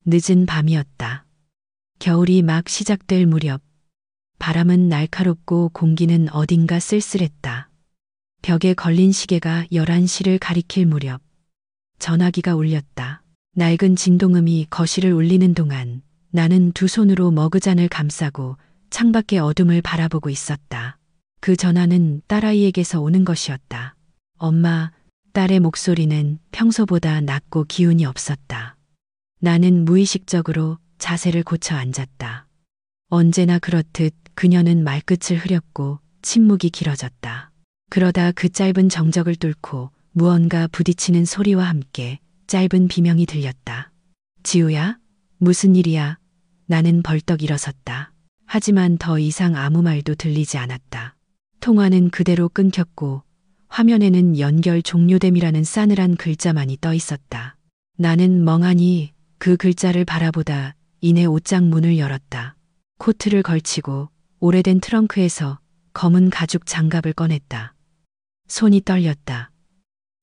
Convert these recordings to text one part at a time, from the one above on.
늦은 밤이었다. 겨울이 막 시작될 무렵 바람은 날카롭고 공기는 어딘가 쓸쓸했다. 벽에 걸린 시계가 11시를 가리킬 무렵 전화기가 울렸다. 낡은 진동음이 거실을 울리는 동안 나는 두 손으로 머그잔을 감싸고 창밖의 어둠을 바라보고 있었다. 그 전화는 딸아이에게서 오는 것이었다. 엄마, 딸의 목소리는 평소보다 낮고 기운이 없었다. 나는 무의식적으로 자세를 고쳐 앉았다. 언제나 그렇듯 그녀는 말끝을 흐렸고 침묵이 길어졌다. 그러다 그 짧은 정적을 뚫고 무언가 부딪히는 소리와 함께 짧은 비명이 들렸다. 지우야? 무슨 일이야? 나는 벌떡 일어섰다. 하지만 더 이상 아무 말도 들리지 않았다. 통화는 그대로 끊겼고 화면에는 연결 종료됨이라는 싸늘한 글자만이 떠 있었다. 나는 멍하니 그 글자를 바라보다 이내 옷장 문을 열었다. 코트를 걸치고 오래된 트렁크에서 검은 가죽 장갑을 꺼냈다. 손이 떨렸다.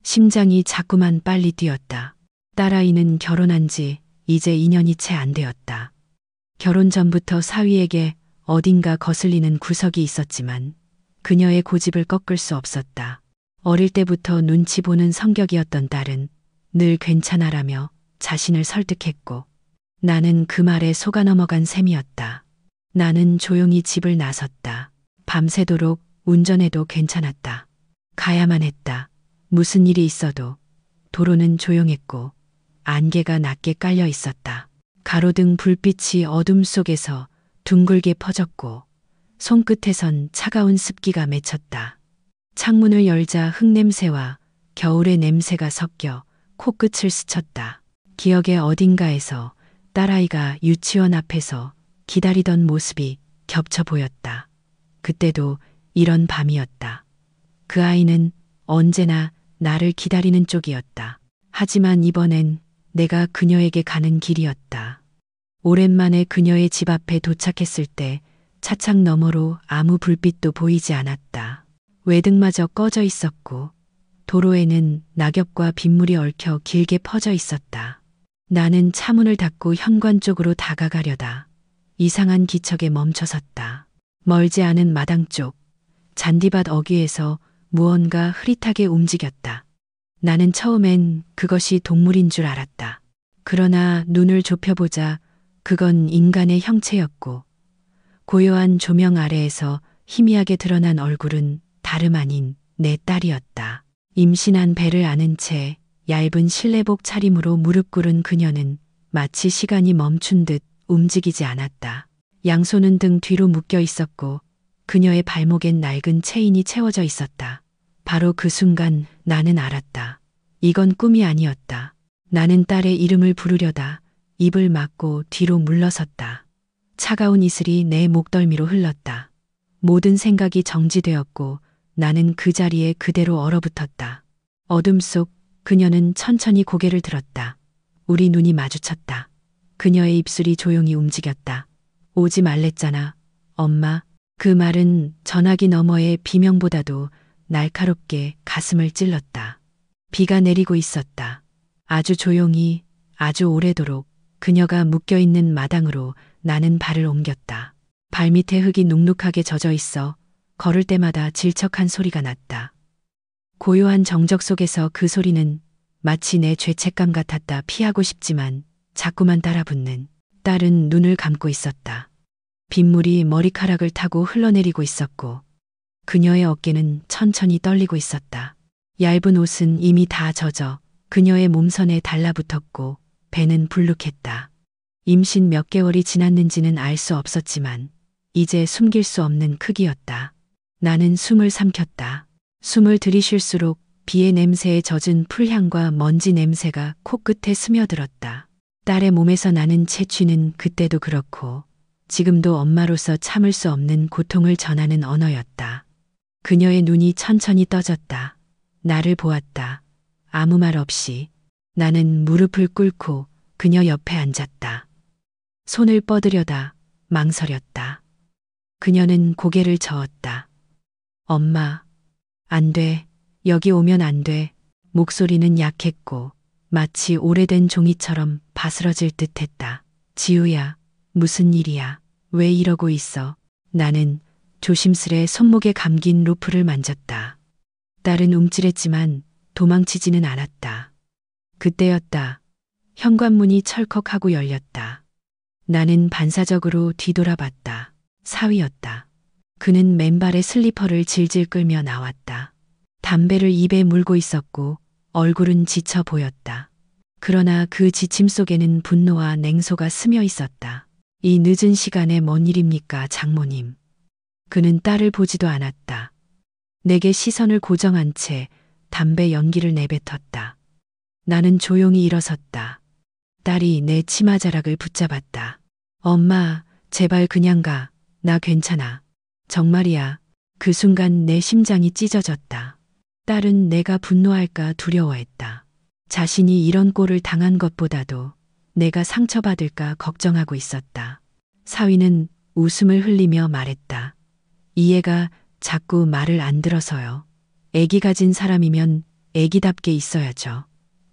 심장이 자꾸만 빨리 뛰었다. 딸아이는 결혼한 지 이제 2년이 채 안 되었다. 결혼 전부터 사위에게 어딘가 거슬리는 구석이 있었지만 그녀의 고집을 꺾을 수 없었다. 어릴 때부터 눈치 보는 성격이었던 딸은 늘 괜찮아라며 자신을 설득했고 나는 그 말에 속아 넘어간 셈이었다. 나는 조용히 집을 나섰다. 밤새도록 운전해도 괜찮았다. 가야만 했다. 무슨 일이 있어도. 도로는 조용했고 안개가 낮게 깔려 있었다. 가로등 불빛이 어둠 속에서 둥글게 퍼졌고 손끝에선 차가운 습기가 맺혔다. 창문을 열자 흙냄새와 겨울의 냄새가 섞여 코끝을 스쳤다. 기억의 어딘가에서 딸아이가 유치원 앞에서 기다리던 모습이 겹쳐 보였다. 그때도 이런 밤이었다. 그 아이는 언제나 나를 기다리는 쪽이었다. 하지만 이번엔 내가 그녀에게 가는 길이었다. 오랜만에 그녀의 집 앞에 도착했을 때 차창 너머로 아무 불빛도 보이지 않았다. 외등마저 꺼져 있었고 도로에는 낙엽과 빗물이 얽혀 길게 퍼져 있었다. 나는 차문을 닫고 현관 쪽으로 다가가려다 이상한 기척에 멈춰섰다. 멀지 않은 마당 쪽 잔디밭 어귀에서 무언가 흐릿하게 움직였다. 나는 처음엔 그것이 동물인 줄 알았다. 그러나 눈을 좁혀보자 그건 인간의 형체였고 고요한 조명 아래에서 희미하게 드러난 얼굴은 다름 아닌 내 딸이었다. 임신한 배를 안은 채 얇은 실내복 차림으로 무릎 꿇은 그녀는 마치 시간이 멈춘 듯 움직이지 않았다. 양손은 등 뒤로 묶여 있었고 그녀의 발목엔 낡은 체인이 채워져 있었다. 바로 그 순간 나는 알았다. 이건 꿈이 아니었다. 나는 딸의 이름을 부르려다 입을 막고 뒤로 물러섰다. 차가운 이슬이 내 목덜미로 흘렀다. 모든 생각이 정지되었고 나는 그 자리에 그대로 얼어붙었다. 어둠 속 그녀는 천천히 고개를 들었다. 우리 눈이 마주쳤다. 그녀의 입술이 조용히 움직였다. 오지 말랬잖아, 엄마. 그 말은 전화기 너머의 비명보다도 날카롭게 가슴을 찔렀다. 비가 내리고 있었다. 아주 조용히, 아주 오래도록 그녀가 묶여있는 마당으로 나는 발을 옮겼다. 발밑에 흙이 눅눅하게 젖어 있어 걸을 때마다 질척한 소리가 났다. 고요한 정적 속에서 그 소리는 마치 내 죄책감 같았다. 피하고 싶지만 자꾸만 따라붙는. 딸은 눈을 감고 있었다. 빗물이 머리카락을 타고 흘러내리고 있었고 그녀의 어깨는 천천히 떨리고 있었다. 얇은 옷은 이미 다 젖어 그녀의 몸선에 달라붙었고 배는 불룩했다. 임신 몇 개월이 지났는지는 알 수 없었지만 이제 숨길 수 없는 크기였다. 나는 숨을 삼켰다. 숨을 들이쉴수록 비의 냄새에 젖은 풀향과 먼지 냄새가 코끝에 스며들었다. 딸의 몸에서 나는 채취는 그때도 그렇고 지금도 엄마로서 참을 수 없는 고통을 전하는 언어였다. 그녀의 눈이 천천히 떠졌다. 나를 보았다. 아무 말 없이. 나는 무릎을 꿇고 그녀 옆에 앉았다. 손을 뻗으려다 망설였다. 그녀는 고개를 저었다. 엄마, 안 돼. 여기 오면 안 돼. 목소리는 약했고 마치 오래된 종이처럼 바스러질 듯 했다. 지우야, 무슨 일이야? 왜 이러고 있어? 나는 조심스레 손목에 감긴 로프를 만졌다. 딸은 움찔했지만 도망치지는 않았다. 그때였다. 현관문이 철컥하고 열렸다. 나는 반사적으로 뒤돌아봤다. 사위였다. 그는 맨발에 슬리퍼를 질질 끌며 나왔다. 담배를 입에 물고 있었고 얼굴은 지쳐 보였다. 그러나 그 지침 속에는 분노와 냉소가 스며 있었다. 이 늦은 시간에 뭔 일입니까, 장모님? 그는 딸을 보지도 않았다. 내게 시선을 고정한 채 담배 연기를 내뱉었다. 나는 조용히 일어섰다. 딸이 내 치마자락을 붙잡았다. 엄마, 제발 그냥 가. 나 괜찮아. 정말이야. 그 순간 내 심장이 찢어졌다. 딸은 내가 분노할까 두려워했다. 자신이 이런 꼴을 당한 것보다도 내가 상처받을까 걱정하고 있었다. 사위는 웃음을 흘리며 말했다. 이해가 자꾸 말을 안 들어서요. 애기 가진 사람이면 애기답게 있어야죠.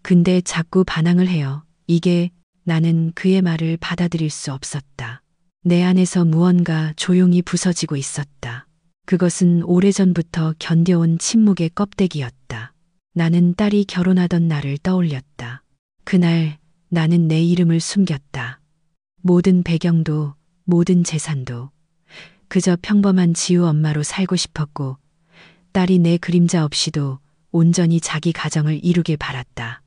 근데 자꾸 반항을 해요. 이게 나는 그의 말을 받아들일 수 없었다. 내 안에서 무언가 조용히 부서지고 있었다. 그것은 오래전부터 견뎌온 침묵의 껍데기였다. 나는 딸이 결혼하던 날을 떠올렸다. 그날 나는 내 이름을 숨겼다. 모든 배경도 모든 재산도 그저 평범한 지우 엄마로 살고 싶었고 딸이 내 그림자 없이도 온전히 자기 가정을 이루길 바랐다.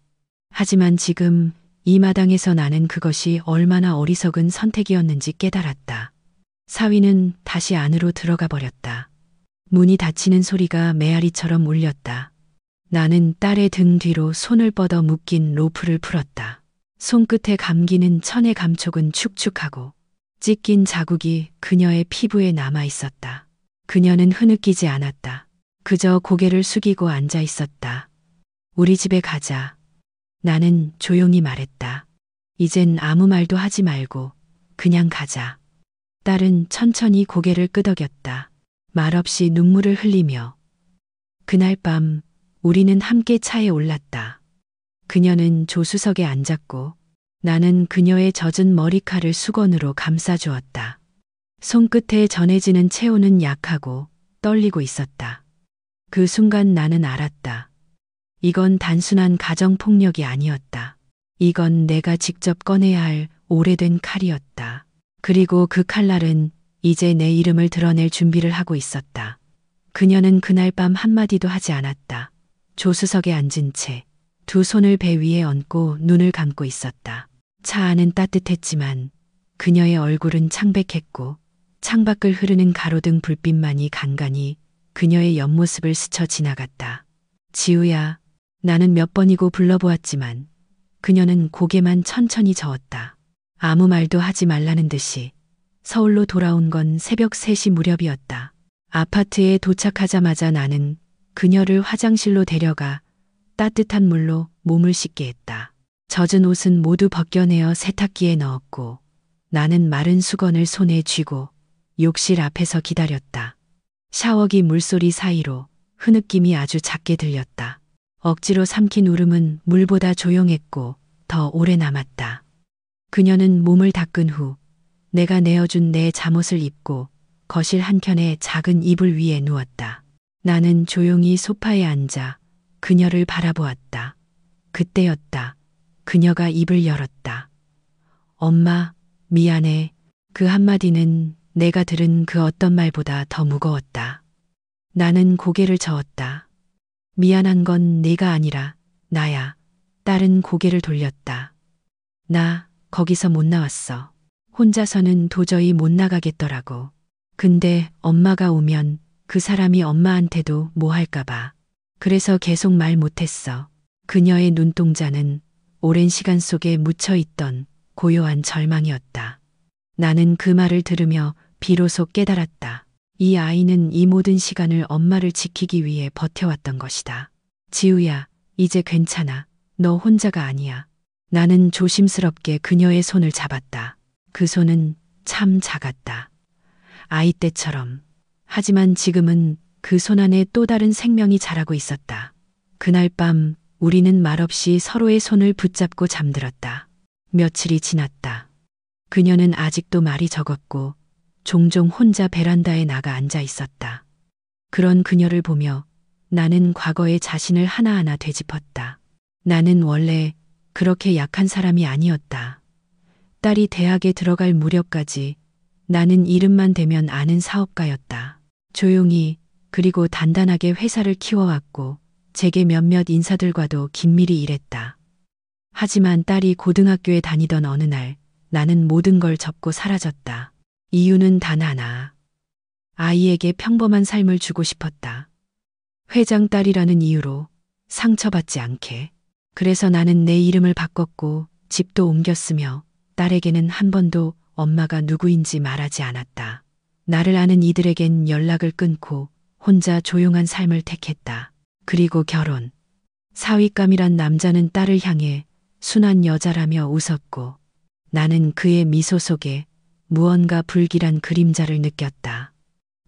하지만 지금 이 마당에서 나는 그것이 얼마나 어리석은 선택이었는지 깨달았다. 사위는 다시 안으로 들어가 버렸다. 문이 닫히는 소리가 메아리처럼 울렸다. 나는 딸의 등 뒤로 손을 뻗어 묶인 로프를 풀었다. 손끝에 감기는 천의 감촉은 축축하고 찢긴 자국이 그녀의 피부에 남아 있었다. 그녀는 흐느끼지 않았다. 그저 고개를 숙이고 앉아 있었다. 우리 집에 가자. 나는 조용히 말했다. 이젠 아무 말도 하지 말고 그냥 가자. 딸은 천천히 고개를 끄덕였다. 말없이 눈물을 흘리며. 그날 밤 우리는 함께 차에 올랐다. 그녀는 조수석에 앉았고 나는 그녀의 젖은 머리칼을 수건으로 감싸주었다. 손끝에 전해지는 체온은 약하고 떨리고 있었다. 그 순간 나는 알았다. 이건 단순한 가정폭력이 아니었다. 이건 내가 직접 꺼내야 할 오래된 칼이었다. 그리고 그 칼날은 이제 내 이름을 드러낼 준비를 하고 있었다. 그녀는 그날 밤 한마디도 하지 않았다. 조수석에 앉은 채 두 손을 배 위에 얹고 눈을 감고 있었다. 차 안은 따뜻했지만 그녀의 얼굴은 창백했고 창밖을 흐르는 가로등 불빛만이 간간히 그녀의 옆모습을 스쳐 지나갔다. 지우야, 나는 몇 번이고 불러보았지만 그녀는 고개만 천천히 저었다. 아무 말도 하지 말라는 듯이. 서울로 돌아온 건 새벽 3시 무렵이었다. 아파트에 도착하자마자 나는 그녀를 화장실로 데려가 따뜻한 물로 몸을 씻게 했다. 젖은 옷은 모두 벗겨내어 세탁기에 넣었고 나는 마른 수건을 손에 쥐고 욕실 앞에서 기다렸다. 샤워기 물소리 사이로 흐느낌이 아주 작게 들렸다. 억지로 삼킨 울음은 물보다 조용했고 더 오래 남았다. 그녀는 몸을 닦은 후 내가 내어준 내 잠옷을 입고 거실 한켠의 작은 이불 위에 누웠다. 나는 조용히 소파에 앉아 그녀를 바라보았다. 그때였다. 그녀가 입을 열었다. 엄마, 미안해. 그 한마디는 내가 들은 그 어떤 말보다 더 무거웠다. 나는 고개를 저었다. 미안한 건 네가 아니라 나야. 딸은 고개를 돌렸다. 나 거기서 못 나왔어. 혼자서는 도저히 못 나가겠더라고. 근데 엄마가 오면 그 사람이 엄마한테도 뭐 할까봐. 그래서 계속 말 못했어. 그녀의 눈동자는 오랜 시간 속에 묻혀있던 고요한 절망이었다. 나는 그 말을 들으며 비로소 깨달았다. 이 아이는 이 모든 시간을 엄마를 지키기 위해 버텨왔던 것이다. 지우야, 이제 괜찮아. 너 혼자가 아니야. 나는 조심스럽게 그녀의 손을 잡았다. 그 손은 참 작았다. 아이 때처럼. 하지만 지금은 그 손 안에 또 다른 생명이 자라고 있었다. 그날 밤 우리는 말없이 서로의 손을 붙잡고 잠들었다. 며칠이 지났다. 그녀는 아직도 말이 적었고 종종 혼자 베란다에 나가 앉아 있었다. 그런 그녀를 보며 나는 과거의 자신을 하나하나 되짚었다. 나는 원래 그렇게 약한 사람이 아니었다. 딸이 대학에 들어갈 무렵까지 나는 이름만 대면 아는 사업가였다. 조용히 그리고 단단하게 회사를 키워왔고 재계 몇몇 인사들과도 긴밀히 일했다. 하지만 딸이 고등학교에 다니던 어느 날 나는 모든 걸 접고 사라졌다. 이유는 단 하나. 아이에게 평범한 삶을 주고 싶었다. 회장 딸이라는 이유로 상처받지 않게. 그래서 나는 내 이름을 바꿨고 집도 옮겼으며 딸에게는 한 번도 엄마가 누구인지 말하지 않았다. 나를 아는 이들에겐 연락을 끊고 혼자 조용한 삶을 택했다. 그리고 결혼. 사윗감이란 남자는 딸을 향해 순한 여자라며 웃었고 나는 그의 미소 속에 무언가 불길한 그림자를 느꼈다.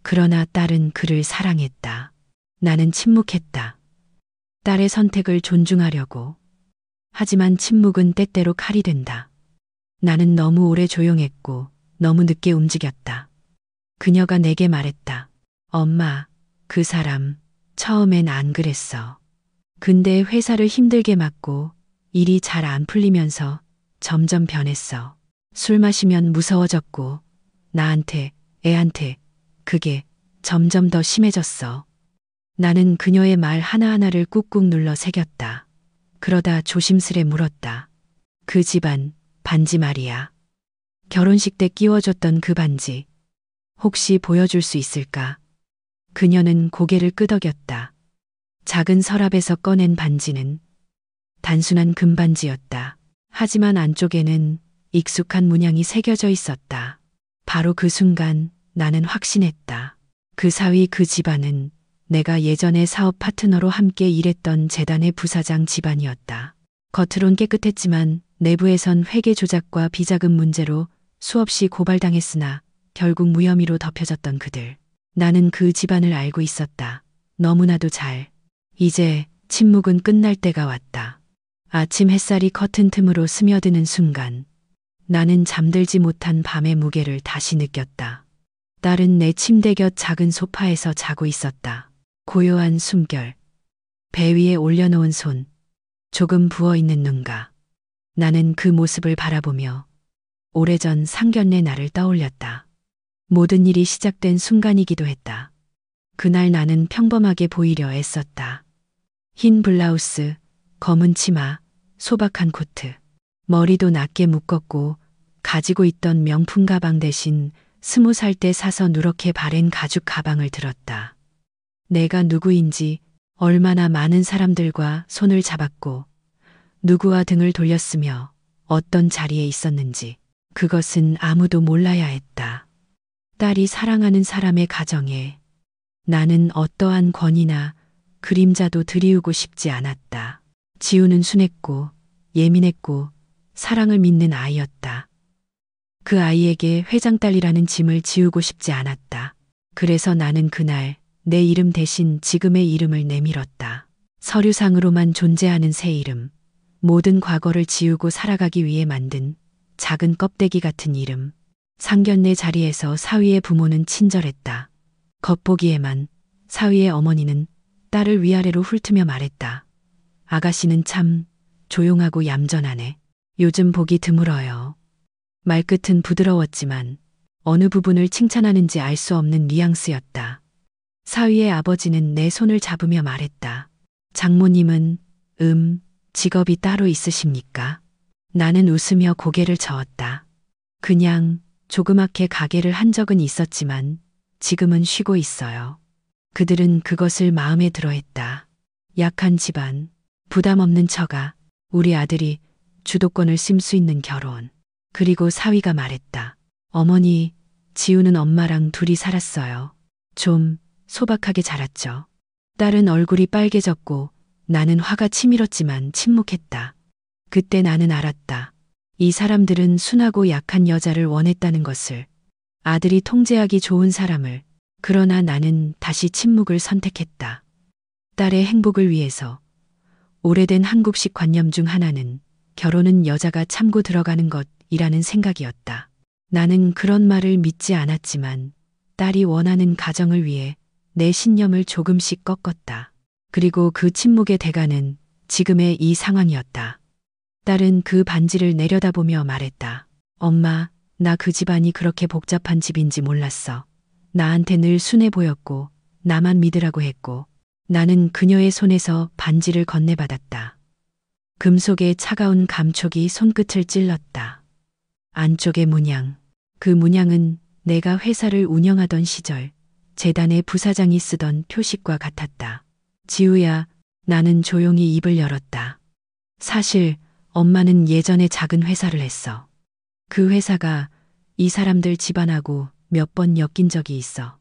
그러나 딸은 그를 사랑했다. 나는 침묵했다. 딸의 선택을 존중하려고. 하지만 침묵은 때때로 칼이 된다. 나는 너무 오래 조용했고 너무 늦게 움직였다. 그녀가 내게 말했다. 엄마, 그 사람 처음엔 안 그랬어. 근데 회사를 힘들게 맡고 일이 잘 안 풀리면서 점점 변했어. 술 마시면 무서워졌고 나한테, 애한테 그게 점점 더 심해졌어. 나는 그녀의 말 하나하나를 꾹꾹 눌러 새겼다. 그러다 조심스레 물었다. 그 집안 반지 말이야. 결혼식 때 끼워줬던 그 반지. 혹시 보여줄 수 있을까? 그녀는 고개를 끄덕였다. 작은 서랍에서 꺼낸 반지는 단순한 금반지였다. 하지만 안쪽에는 익숙한 문양이 새겨져 있었다. 바로 그 순간 나는 확신했다. 그 사위 그 집안은 내가 예전에 사업 파트너로 함께 일했던 재단의 부사장 집안이었다. 겉으론 깨끗했지만 내부에선 회계 조작과 비자금 문제로 수없이 고발당했으나 결국 무혐의로 덮여졌던 그들. 나는 그 집안을 알고 있었다. 너무나도 잘. 이제 침묵은 끝날 때가 왔다. 아침 햇살이 커튼 틈으로 스며드는 순간 나는 잠들지 못한 밤의 무게를 다시 느꼈다. 딸은 내 침대 곁 작은 소파에서 자고 있었다. 고요한 숨결, 배 위에 올려놓은 손, 조금 부어있는 눈가. 나는 그 모습을 바라보며 오래전 상견례 날을 떠올렸다. 모든 일이 시작된 순간이기도 했다. 그날 나는 평범하게 보이려 애썼다. 흰 블라우스, 검은 치마, 소박한 코트. 머리도 낮게 묶었고 가지고 있던 명품 가방 대신 20살 때 사서 누렇게 바랜 가죽 가방을 들었다. 내가 누구인지, 얼마나 많은 사람들과 손을 잡았고 누구와 등을 돌렸으며 어떤 자리에 있었는지 그것은 아무도 몰라야 했다. 딸이 사랑하는 사람의 가정에 나는 어떠한 권위나 그림자도 들이우고 싶지 않았다. 지우는 순했고 예민했고 사랑을 믿는 아이였다. 그 아이에게 회장딸이라는 짐을 지우고 싶지 않았다. 그래서 나는 그날 내 이름 대신 지금의 이름을 내밀었다. 서류상으로만 존재하는 새 이름. 모든 과거를 지우고 살아가기 위해 만든 작은 껍데기 같은 이름. 상견례 자리에서 사위의 부모는 친절했다. 겉보기에만 사위의 어머니는 딸을 위아래로 훑으며 말했다. 아가씨는 참 조용하고 얌전하네. 요즘 보기 드물어요. 말끝은 부드러웠지만 어느 부분을 칭찬하는지 알 수 없는 뉘앙스였다. 사위의 아버지는 내 손을 잡으며 말했다. 장모님은 직업이 따로 있으십니까? 나는 웃으며 고개를 저었다. 그냥 조그맣게 가게를 한 적은 있었지만 지금은 쉬고 있어요. 그들은 그것을 마음에 들어했다. 약한 집안, 부담 없는 처가, 우리 아들이 주도권을 쓸 수 있는 결혼. 그리고 사위가 말했다. 어머니, 지우는 엄마랑 둘이 살았어요. 좀 소박하게 자랐죠. 딸은 얼굴이 빨개졌고 나는 화가 치밀었지만 침묵했다. 그때 나는 알았다. 이 사람들은 순하고 약한 여자를 원했다는 것을. 아들이 통제하기 좋은 사람을. 그러나 나는 다시 침묵을 선택했다. 딸의 행복을 위해서, 오래된 한국식 관념 중 하나는 결혼은 여자가 참고 들어가는 것이라는 생각이었다. 나는 그런 말을 믿지 않았지만 딸이 원하는 가정을 위해 내 신념을 조금씩 꺾었다. 그리고 그 침묵의 대가는 지금의 이 상황이었다. 딸은 그 반지를 내려다보며 말했다. 엄마, 나 그 집안이 그렇게 복잡한 집인지 몰랐어. 나한테 늘 순해 보였고 나만 믿으라고 했고 나는 그녀의 손에서 반지를 건네받았다. 금속의 차가운 감촉이 손끝을 찔렀다. 안쪽의 문양. 그 문양은 내가 회사를 운영하던 시절 재단의 부사장이 쓰던 표식과 같았다. 지우야, 나는 조용히 입을 열었다. 사실 엄마는 예전에 작은 회사를 했어. 그 회사가 이 사람들 집안하고 몇 번 엮인 적이 있어.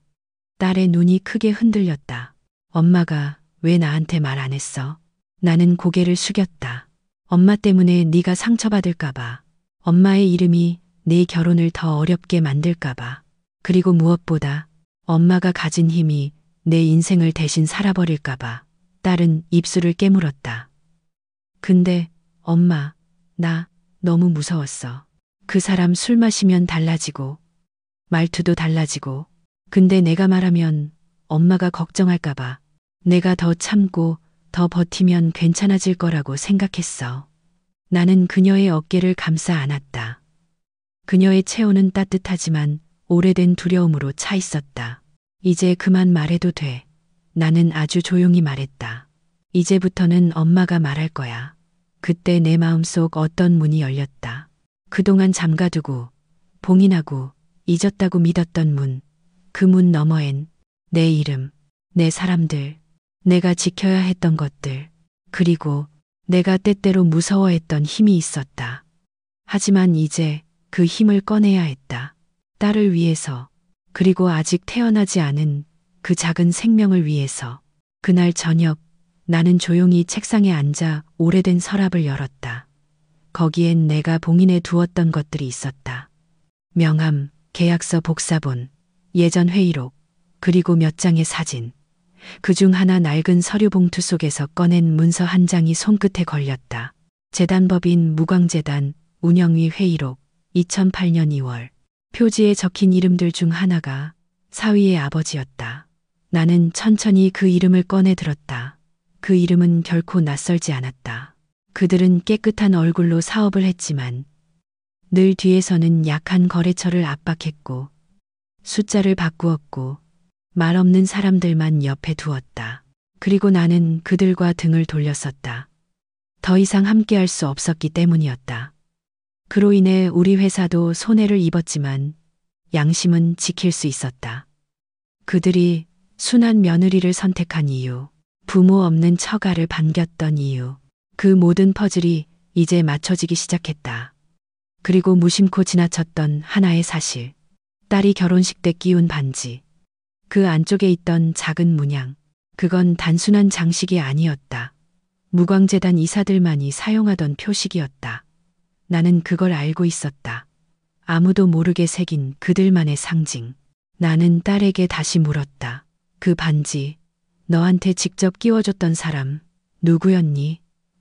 딸의 눈이 크게 흔들렸다. 엄마가 왜 나한테 말 안 했어? 나는 고개를 숙였다. 엄마 때문에 네가 상처받을까 봐. 엄마의 이름이 네 결혼을 더 어렵게 만들까 봐. 그리고 무엇보다 엄마가 가진 힘이 내 인생을 대신 살아버릴까 봐. 딸은 입술을 깨물었다. 근데 엄마, 나 너무 무서웠어. 그 사람 술 마시면 달라지고 말투도 달라지고 근데 내가 말하면 엄마가 걱정할까 봐. 내가 더 참고 더 버티면 괜찮아질 거라고 생각했어. 나는 그녀의 어깨를 감싸 안았다. 그녀의 체온은 따뜻하지만 오래된 두려움으로 차 있었다. 이제 그만 말해도 돼. 나는 아주 조용히 말했다. 이제부터는 엄마가 말할 거야. 그때 내 마음속 어떤 문이 열렸다. 그동안 잠가두고 봉인하고 잊었다고 믿었던 문. 그 문 너머엔 내 이름, 내 사람들, 내가 지켜야 했던 것들, 그리고 내가 때때로 무서워했던 힘이 있었다. 하지만 이제 그 힘을 꺼내야 했다. 딸을 위해서, 그리고 아직 태어나지 않은 그 작은 생명을 위해서. 그날 저녁 나는 조용히 책상에 앉아 오래된 서랍을 열었다. 거기엔 내가 봉인해 두었던 것들이 있었다. 명함, 계약서 복사본, 예전 회의록, 그리고 몇 장의 사진. 그중 하나 낡은 서류 봉투 속에서 꺼낸 문서 한 장이 손끝에 걸렸다. 재단법인 무광재단 운영위 회의록 2008년 2월. 표지에 적힌 이름들 중 하나가 사위의 아버지였다. 나는 천천히 그 이름을 꺼내 들었다. 그 이름은 결코 낯설지 않았다. 그들은 깨끗한 얼굴로 사업을 했지만 늘 뒤에서는 약한 거래처를 압박했고 숫자를 바꾸었고 말 없는 사람들만 옆에 두었다. 그리고 나는 그들과 등을 돌렸었다. 더 이상 함께할 수 없었기 때문이었다. 그로 인해 우리 회사도 손해를 입었지만 양심은 지킬 수 있었다. 그들이 순한 며느리를 선택한 이유, 부모 없는 처가를 반겼던 이유, 그 모든 퍼즐이 이제 맞춰지기 시작했다. 그리고 무심코 지나쳤던 하나의 사실, 딸이 결혼식 때 끼운 반지, 그 안쪽에 있던 작은 문양, 그건 단순한 장식이 아니었다. 무광재단 이사들만이 사용하던 표식이었다. 나는 그걸 알고 있었다. 아무도 모르게 새긴 그들만의 상징. 나는 딸에게 다시 물었다. 그 반지, 너한테 직접 끼워줬던 사람, 누구였니?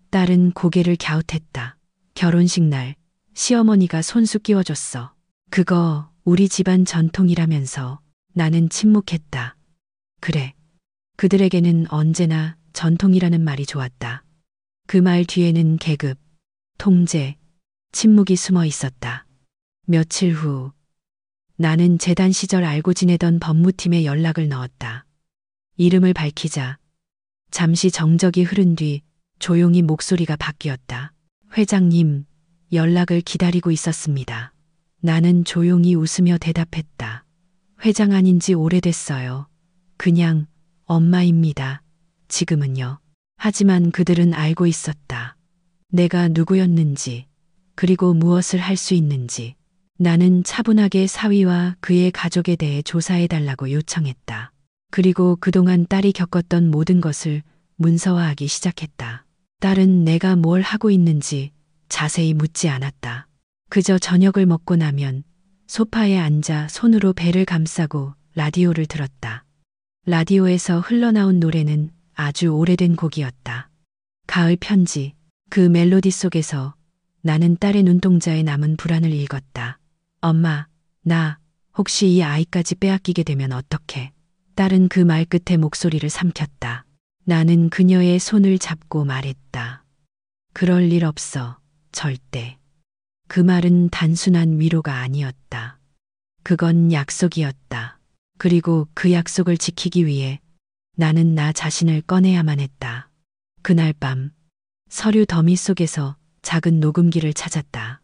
딸은 고개를 갸웃했다. 결혼식 날, 시어머니가 손수 끼워줬어. 그거 우리 집안 전통이라면서. 나는 침묵했다. 그래. 그들에게는 언제나 전통이라는 말이 좋았다. 그 말 뒤에는 계급, 통제, 침묵이 숨어 있었다. 며칠 후 나는 재단 시절 알고 지내던 법무팀에 연락을 넣었다. 이름을 밝히자 잠시 정적이 흐른 뒤 조용히 목소리가 바뀌었다. 회장님, 연락을 기다리고 있었습니다. 나는 조용히 웃으며 대답했다. 회장 아닌 지 오래됐어요. 그냥 엄마입니다. 지금은요. 하지만 그들은 알고 있었다. 내가 누구였는지, 그리고 무엇을 할 수 있는지. 나는 차분하게 사위와 그의 가족에 대해 조사해달라고 요청했다. 그리고 그동안 딸이 겪었던 모든 것을 문서화하기 시작했다. 딸은 내가 뭘 하고 있는지 자세히 묻지 않았다. 그저 저녁을 먹고 나면 소파에 앉아 손으로 배를 감싸고 라디오를 들었다. 라디오에서 흘러나온 노래는 아주 오래된 곡이었다. 가을 편지. 그 멜로디 속에서 나는 딸의 눈동자에 남은 불안을 읽었다. 엄마, 나 혹시 이 아이까지 빼앗기게 되면 어떡해? 딸은 그 말 끝에 목소리를 삼켰다. 나는 그녀의 손을 잡고 말했다. 그럴 일 없어. 절대. 그 말은 단순한 위로가 아니었다. 그건 약속이었다. 그리고 그 약속을 지키기 위해 나는 나 자신을 꺼내야만 했다. 그날 밤 서류 더미 속에서 작은 녹음기를 찾았다.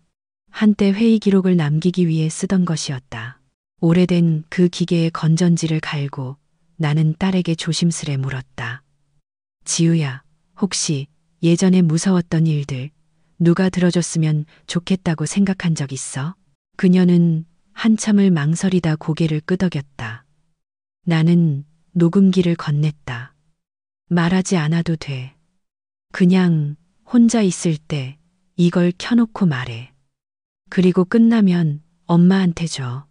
한때 회의 기록을 남기기 위해 쓰던 것이었다. 오래된 그 기계의 건전지를 갈고 나는 딸에게 조심스레 물었다. 지우야, 혹시 예전에 무서웠던 일들 누가 들어줬으면 좋겠다고 생각한 적 있어? 그녀는 한참을 망설이다 고개를 끄덕였다. 나는 녹음기를 건넸다. 말하지 않아도 돼. 그냥 혼자 있을 때 이걸 켜놓고 말해. 그리고 끝나면 엄마한테 줘.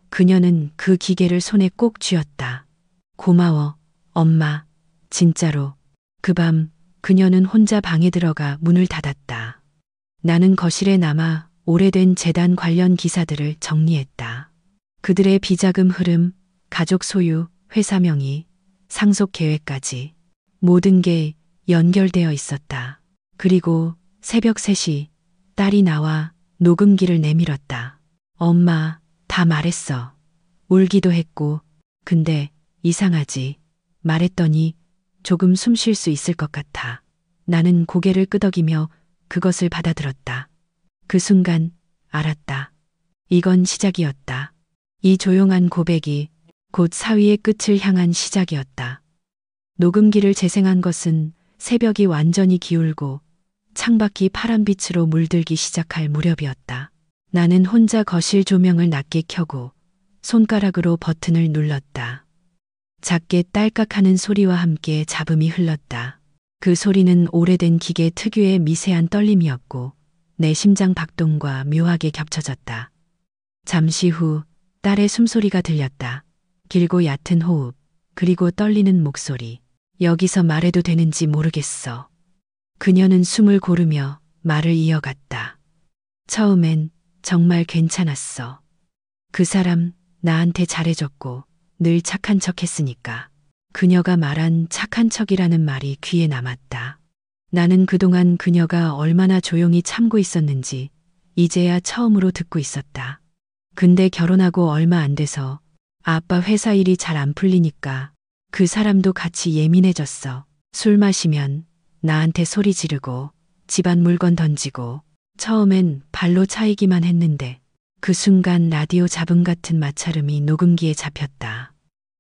그녀는 그 기계를 손에 꼭 쥐었다. 고마워, 엄마. 진짜로. 그 밤 그녀는 혼자 방에 들어가 문을 닫았다. 나는 거실에 남아 오래된 재단 관련 기사들을 정리했다. 그들의 비자금 흐름, 가족 소유, 회사 명의, 상속 계획까지 모든 게 연결되어 있었다. 그리고 새벽 3시 딸이 나와 녹음기를 내밀었다. 엄마, 다 말했어. 울기도 했고, 근데 이상하지. 말했더니 조금 숨 쉴 수 있을 것 같아. 나는 고개를 끄덕이며 그것을 받아들었다. 그 순간 알았다. 이건 시작이었다. 이 조용한 고백이 곧 사위의 끝을 향한 시작이었다. 녹음기를 재생한 것은 새벽이 완전히 기울고 창밖이 파란빛으로 물들기 시작할 무렵이었다. 나는 혼자 거실 조명을 낮게 켜고 손가락으로 버튼을 눌렀다. 작게 딸깍하는 소리와 함께 잡음이 흘렀다. 그 소리는 오래된 기계 특유의 미세한 떨림이었고 내 심장 박동과 묘하게 겹쳐졌다. 잠시 후 딸의 숨소리가 들렸다. 길고 얕은 호흡, 그리고 떨리는 목소리. 여기서 말해도 되는지 모르겠어. 그녀는 숨을 고르며 말을 이어갔다. 처음엔 정말 괜찮았어. 그 사람 나한테 잘해줬고 늘 착한 척 했으니까. 그녀가 말한 착한 척이라는 말이 귀에 남았다. 나는 그동안 그녀가 얼마나 조용히 참고 있었는지 이제야 처음으로 듣고 있었다. 근데 결혼하고 얼마 안 돼서 아빠 회사 일이 잘 안 풀리니까 그 사람도 같이 예민해졌어. 술 마시면 나한테 소리 지르고 집안 물건 던지고 처음엔 발로 차이기만 했는데 그 순간 라디오 잡음 같은 마찰음이 녹음기에 잡혔다.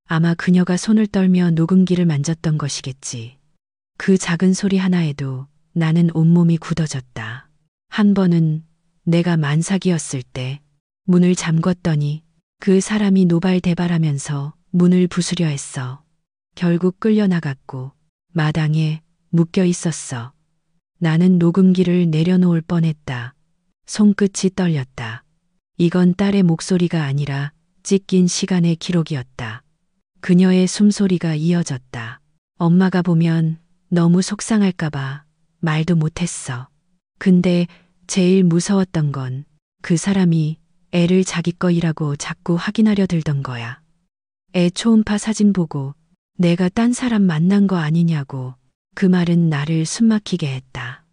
아마 그녀가 손을 떨며 녹음기를 만졌던 것이겠지. 그 작은 소리 하나에도 나는 온몸이 굳어졌다. 한 번은 내가 만삭이었을 때 문을 잠궜더니 그 사람이 노발대발하면서 문을 부수려 했어. 결국 끌려나갔고 마당에 묶여 있었어. 나는 녹음기를 내려놓을 뻔했다. 손끝이 떨렸다. 이건 딸의 목소리가 아니라 찢긴 시간의 기록이었다. 그녀의 숨소리가 이어졌다. 엄마가 보면 너무 속상할까봐 말도 못했어. 근데 제일 무서웠던 건 그 사람이 애를 자기 거이라고 자꾸 확인하려 들던 거야. 애 초음파 사진 보고 내가 딴 사람 만난 거 아니냐고. 그 말은 나를 숨막히게 했다.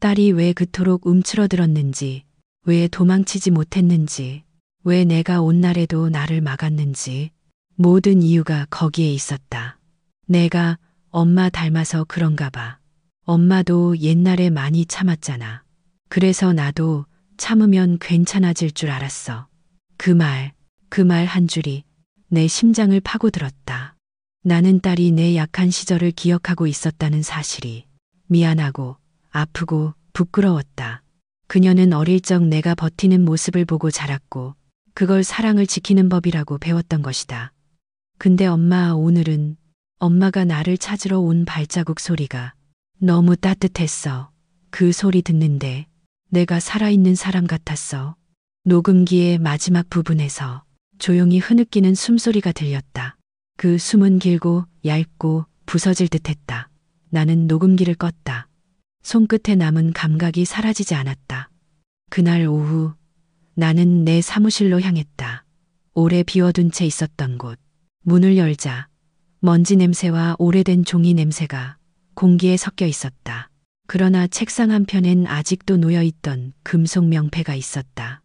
딸이 왜 그토록 움츠러들었는지, 왜 도망치지 못했는지, 왜 내가 온 날에도 나를 막았는지 모든 이유가 거기에 있었다. 내가 엄마 닮아서 그런가 봐. 엄마도 옛날에 많이 참았잖아. 그래서 나도 참으면 괜찮아질 줄 알았어. 그 말 한 줄이 내 심장을 파고들었다. 나는 딸이 내 약한 시절을 기억하고 있었다는 사실이 미안하고 아프고 부끄러웠다. 그녀는 어릴 적 내가 버티는 모습을 보고 자랐고 그걸 사랑을 지키는 법이라고 배웠던 것이다. 근데 엄마, 오늘은 엄마가 나를 찾으러 온 발자국 소리가 너무 따뜻했어. 그 소리 듣는데 내가 살아있는 사람 같았어. 녹음기의 마지막 부분에서 조용히 흐느끼는 숨소리가 들렸다. 그 숨은 길고 얇고 부서질 듯했다. 나는 녹음기를 껐다. 손끝에 남은 감각이 사라지지 않았다. 그날 오후 나는 내 사무실로 향했다. 오래 비워둔 채 있었던 곳. 문을 열자 먼지 냄새와 오래된 종이 냄새가 공기에 섞여 있었다. 그러나 책상 한편엔 아직도 놓여있던 금속 명패가 있었다.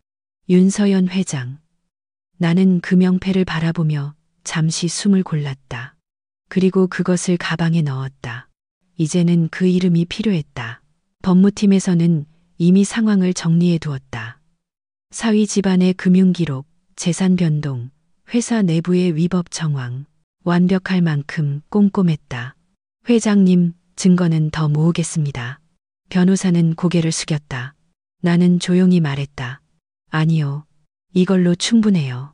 윤서연 회장. 나는 그 명패를 바라보며 잠시 숨을 골랐다. 그리고 그것을 가방에 넣었다. 이제는 그 이름이 필요했다. 법무팀에서는 이미 상황을 정리해 두었다. 사위 집안의 금융기록, 재산 변동, 회사 내부의 위법 정황, 완벽할 만큼 꼼꼼했다. 회장님, 증거는 더 모으겠습니다. 변호사는 고개를 숙였다. 나는 조용히 말했다. 아니요. 이걸로 충분해요.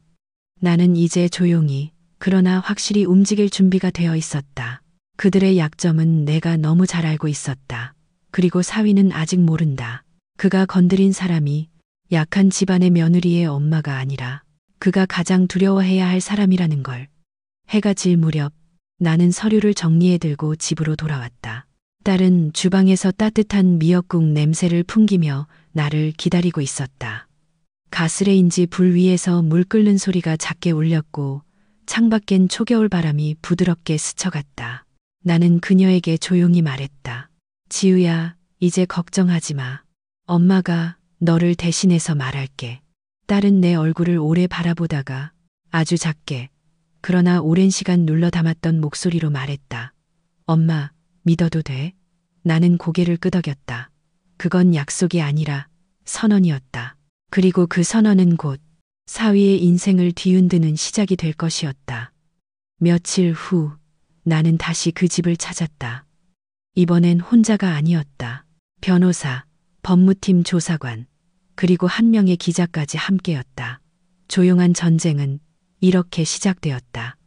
나는 이제 조용히, 그러나 확실히 움직일 준비가 되어 있었다. 그들의 약점은 내가 너무 잘 알고 있었다. 그리고 사위는 아직 모른다. 그가 건드린 사람이 약한 집안의 며느리의 엄마가 아니라 그가 가장 두려워해야 할 사람이라는 걸. 해가 질 무렵 나는 서류를 정리해 들고 집으로 돌아왔다. 딸은 주방에서 따뜻한 미역국 냄새를 풍기며 나를 기다리고 있었다. 가스레인지 불 위에서 물 끓는 소리가 작게 울렸고 창밖엔 초겨울 바람이 부드럽게 스쳐갔다. 나는 그녀에게 조용히 말했다. 지우야, 이제 걱정하지 마. 엄마가 너를 대신해서 말할게. 딸은 내 얼굴을 오래 바라보다가 아주 작게, 그러나 오랜 시간 눌러 담았던 목소리로 말했다. 엄마, 믿어도 돼? 나는 고개를 끄덕였다. 그건 약속이 아니라 선언이었다. 그리고 그 선언은 곧 사위의 인생을 뒤흔드는 시작이 될 것이었다. 며칠 후 나는 다시 그 집을 찾았다. 이번엔 혼자가 아니었다. 변호사, 법무팀 조사관, 그리고 한 명의 기자까지 함께였다. 조용한 전쟁은 이렇게 시작되었다.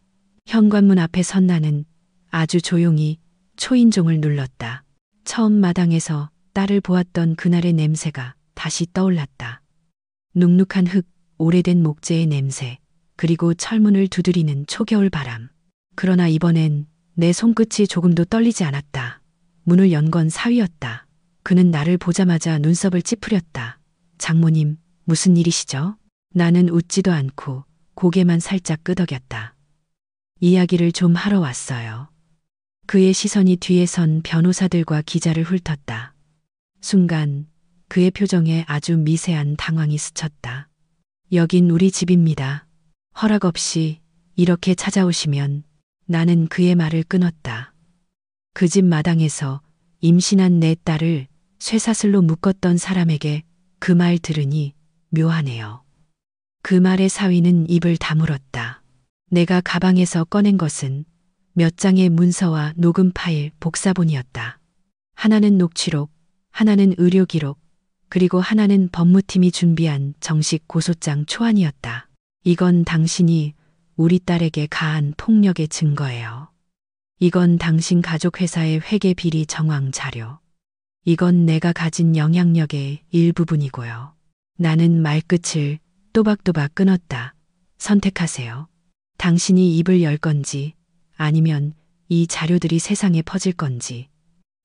현관문 앞에 선 나는 아주 조용히 초인종을 눌렀다. 처음 마당에서 딸을 보았던 그날의 냄새가 다시 떠올랐다. 눅눅한 흙, 오래된 목재의 냄새, 그리고 철문을 두드리는 초겨울 바람. 그러나 이번엔 내 손끝이 조금도 떨리지 않았다. 문을 연 건 사위였다. 그는 나를 보자마자 눈썹을 찌푸렸다. 장모님, 무슨 일이시죠? 나는 웃지도 않고 고개만 살짝 끄덕였다. 이야기를 좀 하러 왔어요. 그의 시선이 뒤에 선 변호사들과 기자를 훑었다. 순간 그의 표정에 아주 미세한 당황이 스쳤다. 여긴 우리 집입니다. 허락 없이 이렇게 찾아오시면. 나는 그의 말을 끊었다. 그 집 마당에서 임신한 내 딸을 쇠사슬로 묶었던 사람에게 그 말 들으니 묘하네요. 그 말에 사위는 입을 다물었다. 내가 가방에서 꺼낸 것은 몇 장의 문서와 녹음 파일 복사본이었다. 하나는 녹취록, 하나는 의료기록, 그리고 하나는 법무팀이 준비한 정식 고소장 초안이었다. 이건 당신이 우리 딸에게 가한 폭력의 증거예요. 이건 당신 가족 회사의 회계 비리 정황 자료. 이건 내가 가진 영향력의 일부분이고요. 나는 말끝을 또박또박 끊었다. 선택하세요. 당신이 입을 열 건지 아니면 이 자료들이 세상에 퍼질 건지.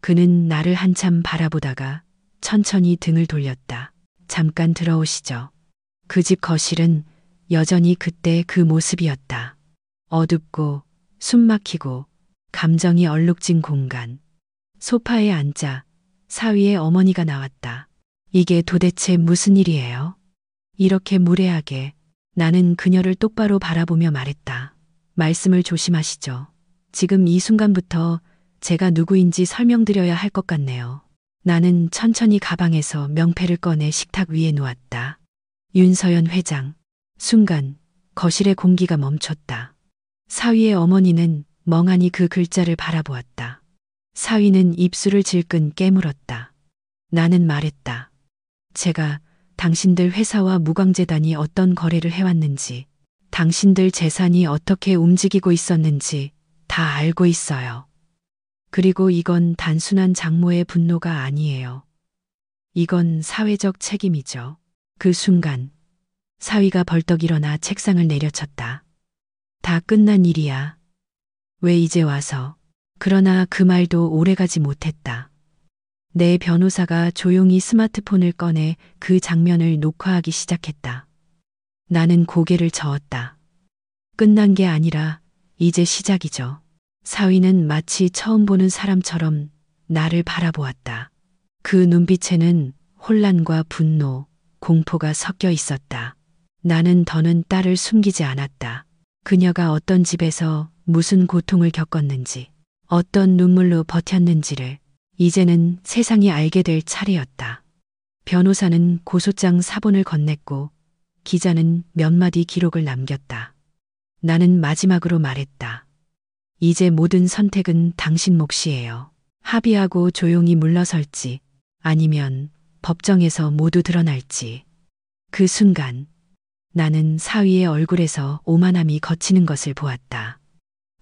그는 나를 한참 바라보다가 천천히 등을 돌렸다. 잠깐 들어오시죠. 그 집 거실은 여전히 그때 그 모습이었다. 어둡고 숨막히고 감정이 얼룩진 공간. 소파에 앉아 사위의 어머니가 나왔다. 이게 도대체 무슨 일이에요? 이렇게 무례하게. 나는 그녀를 똑바로 바라보며 말했다. 말씀을 조심하시죠. 지금 이 순간부터 제가 누구인지 설명드려야 할 것 같네요. 나는 천천히 가방에서 명패를 꺼내 식탁 위에 놓았다. 윤서연 회장. 순간 거실의 공기가 멈췄다. 사위의 어머니는 멍하니 그 글자를 바라보았다. 사위는 입술을 질끈 깨물었다. 나는 말했다. 제가 당신들 회사와 무광재단이 어떤 거래를 해왔는지, 당신들 재산이 어떻게 움직이고 있었는지 다 알고 있어요. 그리고 이건 단순한 장모의 분노가 아니에요. 이건 사회적 책임이죠. 그 순간 사위가 벌떡 일어나 책상을 내려쳤다. 다 끝난 일이야. 왜 이제 와서? 그러나 그 말도 오래가지 못했다. 내 변호사가 조용히 스마트폰을 꺼내 그 장면을 녹화하기 시작했다. 나는 고개를 저었다. 끝난 게 아니라 이제 시작이죠. 사위는 마치 처음 보는 사람처럼 나를 바라보았다. 그 눈빛에는 혼란과 분노, 공포가 섞여 있었다. 나는 더는 딸을 숨기지 않았다. 그녀가 어떤 집에서 무슨 고통을 겪었는지, 어떤 눈물로 버텼는지를 이제는 세상이 알게 될 차례였다. 변호사는 고소장 사본을 건넸고 기자는 몇 마디 기록을 남겼다. 나는 마지막으로 말했다. 이제 모든 선택은 당신 몫이에요. 합의하고 조용히 물러설지 아니면 법정에서 모두 드러날지. 그 순간 나는 사위의 얼굴에서 오만함이 걷히는 것을 보았다.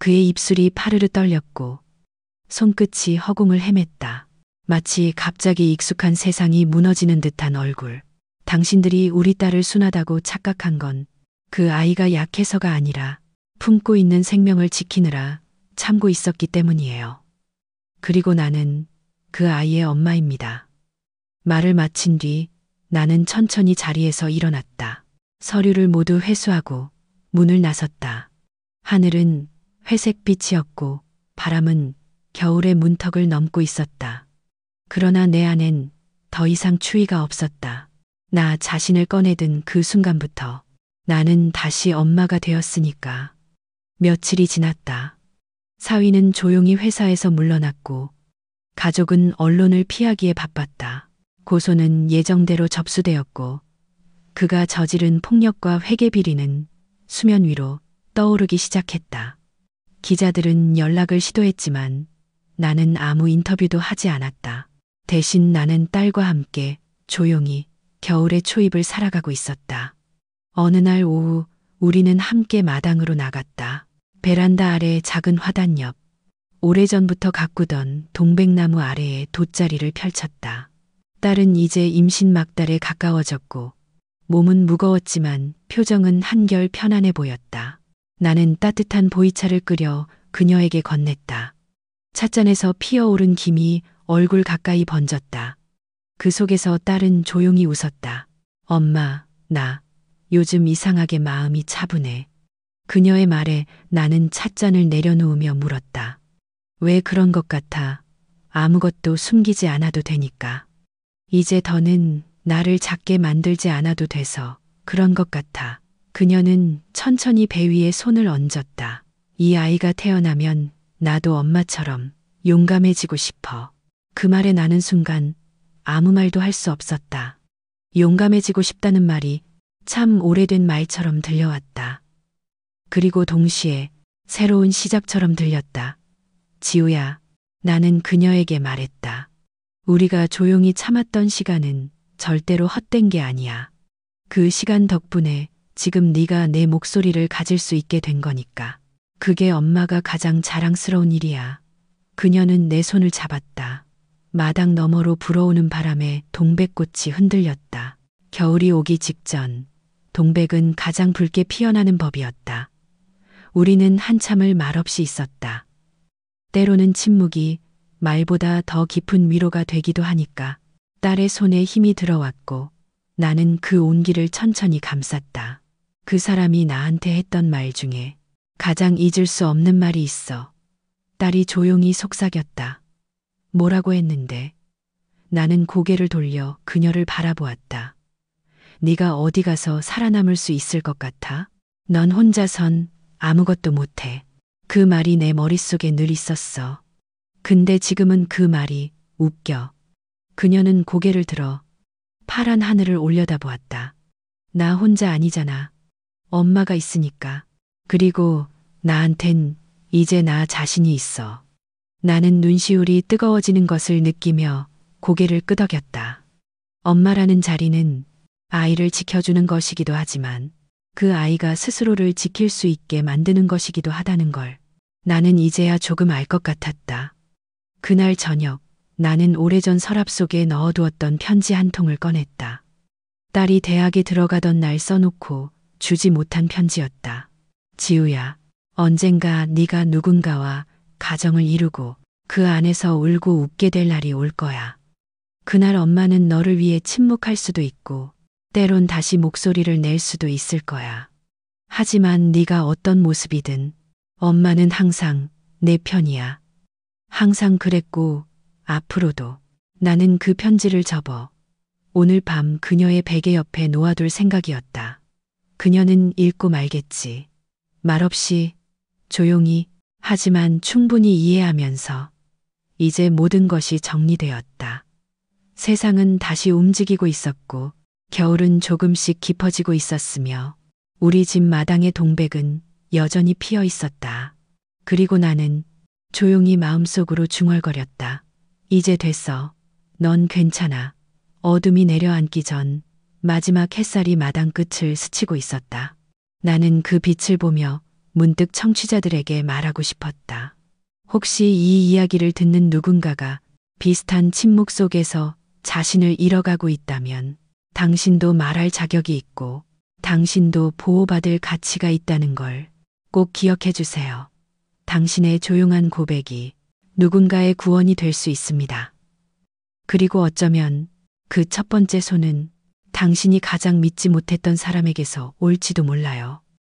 그의 입술이 파르르 떨렸고 손끝이 허공을 헤맸다. 마치 갑자기 익숙한 세상이 무너지는 듯한 얼굴. 당신들이 우리 딸을 순하다고 착각한 건 그 아이가 약해서가 아니라 품고 있는 생명을 지키느라 참고 있었기 때문이에요. 그리고 나는 그 아이의 엄마입니다. 말을 마친 뒤 나는 천천히 자리에서 일어났다. 서류를 모두 회수하고 문을 나섰다. 하늘은 회색빛이었고 바람은 겨울의 문턱을 넘고 있었다. 그러나 내 안엔 더 이상 추위가 없었다. 나 자신을 꺼내든 그 순간부터 나는 다시 엄마가 되었으니까. 며칠이 지났다. 사위는 조용히 회사에서 물러났고 가족은 언론을 피하기에 바빴다. 고소는 예정대로 접수되었고 그가 저지른 폭력과 회계 비리는 수면 위로 떠오르기 시작했다. 기자들은 연락을 시도했지만 나는 아무 인터뷰도 하지 않았다. 대신 나는 딸과 함께 조용히 겨울의 초입을 살아가고 있었다. 어느 날 오후 우리는 함께 마당으로 나갔다. 베란다 아래 작은 화단 옆 오래전부터 가꾸던 동백나무 아래에 돗자리를 펼쳤다. 딸은 이제 임신 막달에 가까워졌고 몸은 무거웠지만 표정은 한결 편안해 보였다. 나는 따뜻한 보이차를 끓여 그녀에게 건넸다. 찻잔에서 피어오른 김이 얼굴 가까이 번졌다. 그 속에서 딸은 조용히 웃었다. 엄마, 나 요즘 이상하게 마음이 차분해. 그녀의 말에 나는 찻잔을 내려놓으며 물었다. 왜 그런 것 같아? 아무것도 숨기지 않아도 되니까. 이제 더는 나를 작게 만들지 않아도 돼서 그런 것 같아. 그녀는 천천히 배 위에 손을 얹었다. 이 아이가 태어나면 나도 엄마처럼 용감해지고 싶어. 그 말에 나는 순간 아무 말도 할 수 없었다. 용감해지고 싶다는 말이 참 오래된 말처럼 들려왔다. 그리고 동시에 새로운 시작처럼 들렸다. 지우야, 나는 그녀에게 말했다. 우리가 조용히 참았던 시간은 절대로 헛된 게 아니야. 그 시간 덕분에 지금 네가 내 목소리를 가질 수 있게 된 거니까. 그게 엄마가 가장 자랑스러운 일이야. 그녀는 내 손을 잡았다. 마당 너머로 불어오는 바람에 동백꽃이 흔들렸다. 겨울이 오기 직전 동백은 가장 붉게 피어나는 법이었다. 우리는 한참을 말없이 있었다. 때로는 침묵이 말보다 더 깊은 위로가 되기도 하니까. 딸의 손에 힘이 들어왔고 나는 그 온기를 천천히 감쌌다. 그 사람이 나한테 했던 말 중에 가장 잊을 수 없는 말이 있어. 딸이 조용히 속삭였다. 뭐라고 했는데? 나는 고개를 돌려 그녀를 바라보았다. 네가 어디 가서 살아남을 수 있을 것 같아? 넌 혼자선 아무것도 못해. 그 말이 내 머릿속에 늘 있었어. 근데 지금은 그 말이 웃겨. 그녀는 고개를 들어 파란 하늘을 올려다보았다. 나 혼자 아니잖아. 엄마가 있으니까. 그리고 나한텐 이제 나 자신이 있어. 나는 눈시울이 뜨거워지는 것을 느끼며 고개를 끄덕였다. 엄마라는 자리는 아이를 지켜주는 것이기도 하지만 그 아이가 스스로를 지킬 수 있게 만드는 것이기도 하다는 걸 나는 이제야 조금 알 것 같았다. 그날 저녁 나는 오래전 서랍 속에 넣어두었던 편지 한 통을 꺼냈다. 딸이 대학에 들어가던 날 써놓고 주지 못한 편지였다. 지우야, 언젠가 네가 누군가와 가정을 이루고 그 안에서 울고 웃게 될 날이 올 거야. 그날 엄마는 너를 위해 침묵할 수도 있고 때론 다시 목소리를 낼 수도 있을 거야. 하지만 네가 어떤 모습이든 엄마는 항상 내 편이야. 항상 그랬고 앞으로도. 나는 그 편지를 접어 오늘 밤 그녀의 베개 옆에 놓아둘 생각이었다. 그녀는 읽고 말겠지. 말없이 조용히 하지만 충분히 이해하면서 이제 모든 것이 정리되었다. 세상은 다시 움직이고 있었고 겨울은 조금씩 깊어지고 있었으며 우리 집 마당의 동백은 여전히 피어 있었다. 그리고 나는 조용히 마음속으로 중얼거렸다. 이제 됐어. 넌 괜찮아. 어둠이 내려앉기 전 마지막 햇살이 마당 끝을 스치고 있었다. 나는 그 빛을 보며 문득 청취자들에게 말하고 싶었다. 혹시 이 이야기를 듣는 누군가가 비슷한 침묵 속에서 자신을 잃어가고 있다면 당신도 말할 자격이 있고 당신도 보호받을 가치가 있다는 걸 꼭 기억해 주세요. 당신의 조용한 고백이 누군가의 구원이 될 수 있습니다. 그리고 어쩌면 그 첫 번째 손은 당신이 가장 믿지 못했던 사람에게서 올지도 몰라요.